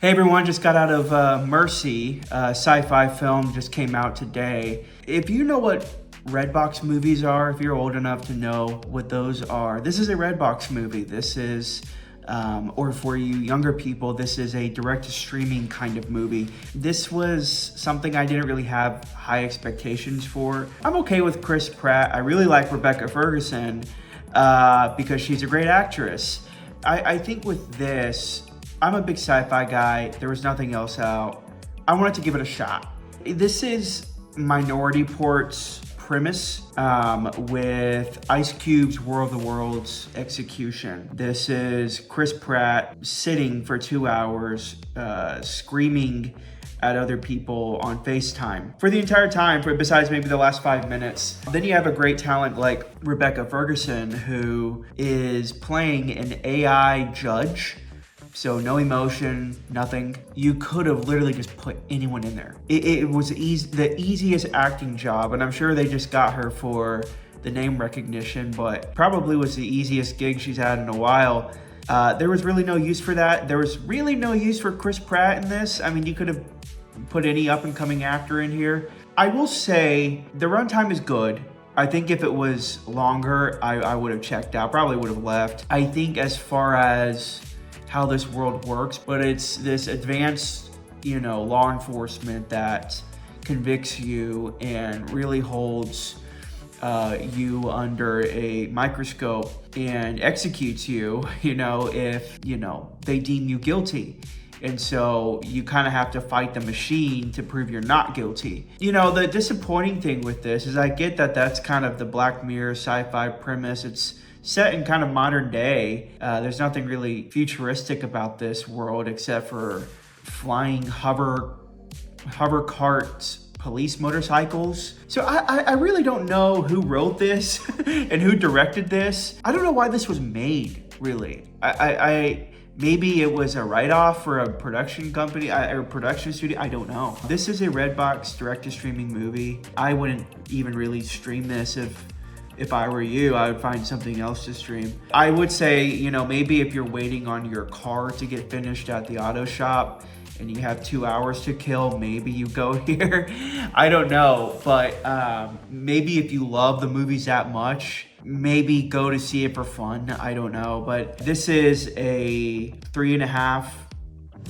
Hey everyone, just got out of Mercy, sci-fi film, just came out today. If you know what Redbox movies are, if you're old enough to know what those are, this is a Redbox movie. This is, or for you younger people, this is a direct-to-streaming kind of movie. This was something I didn't really have high expectations for. I'm okay with Chris Pratt. I really like Rebecca Ferguson because she's a great actress. I think with this, I'm a big sci-fi guy. There was nothing else out. I wanted to give it a shot. This is Minority Report's premise with Ice Cube's War of the Worlds execution. This is Chris Pratt sitting for 2 hours, screaming at other people on FaceTime for the entire time, besides maybe the last 5 minutes. Then you have a great talent like Rebecca Ferguson, who is playing an AI judge. So no emotion, nothing. You could have literally just put anyone in there. It was the easiest acting job, and I'm sure they just got her for the name recognition, but probably was the easiest gig she's had in a while. There was really no use for that. There was really no use for Chris Pratt in this. I mean, you could have put any up-and-coming actor in here. I will say the runtime is good. I think if it was longer, I would have checked out, probably would have left. I think as far as how this world works, but it's this advanced, law enforcement that convicts you and really holds you under a microscope and executes you, if, they deem you guilty. And so you kind of have to fight the machine to prove you're not guilty. The disappointing thing with this is I get that that's kind of the Black Mirror sci-fi premise. It's set in kind of modern day. There's nothing really futuristic about this world except for flying hover carts, police motorcycles. So I really don't know who wrote this and who directed this. I don't know why this was made, really. Maybe it was a write-off for a production company or production studio. I don't know. This is a Redbox direct-to-streaming movie. I wouldn't even really stream this if I were you. I would find something else to stream. I would say, maybe if you're waiting on your car to get finished at the auto shop and you have 2 hours to kill, maybe you go here. I don't know, but maybe if you love the movies that much, maybe go to see it for fun. I don't know, but this is a 3.5,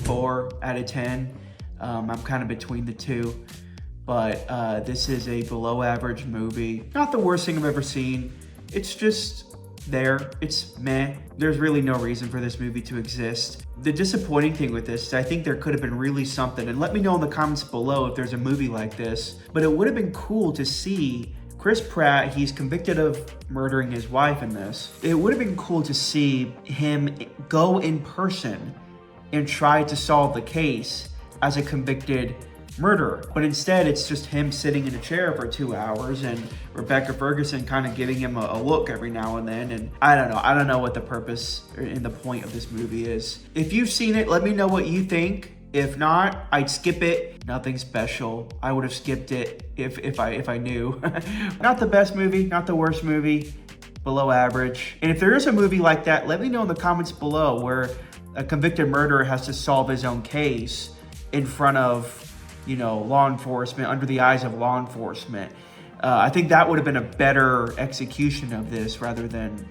4 out of 10. I'm kind of between the two. But this is a below average movie. Not the worst thing I've ever seen. It's just there. It's meh. There's really no reason for this movie to exist. The disappointing thing with this is I think there could have been really something, and let me know in the comments below if there's a movie like this, but it would have been cool to see Chris Pratt. He's convicted of murdering his wife in this. It would have been cool to see him go in person and try to solve the case as a convicted murderer, but instead it's just him sitting in a chair for 2 hours and Rebecca Ferguson kind of giving him a look every now and then. And I don't know what the purpose and the point of this movie is. If you've seen it, let me know what you think. If not, I'd skip it. Nothing special. I would have skipped it if I knew. Not the best movie, not the worst movie, below average. And if there is a movie like that, let me know in the comments below where a convicted murderer has to solve his own case in front of law enforcement, under the eyes of law enforcement. I think that would have been a better execution of this rather than,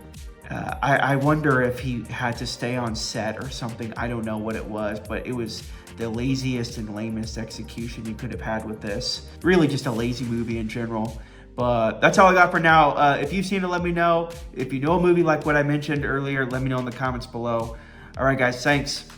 I wonder if he had to stay on set or something. I don't know what it was, but it was the laziest and lamest execution you could have had with this. Really just a lazy movie in general. But that's all I got for now. If you've seen it, let me know. If you know a movie like what I mentioned earlier, let me know in the comments below. All right, guys, thanks.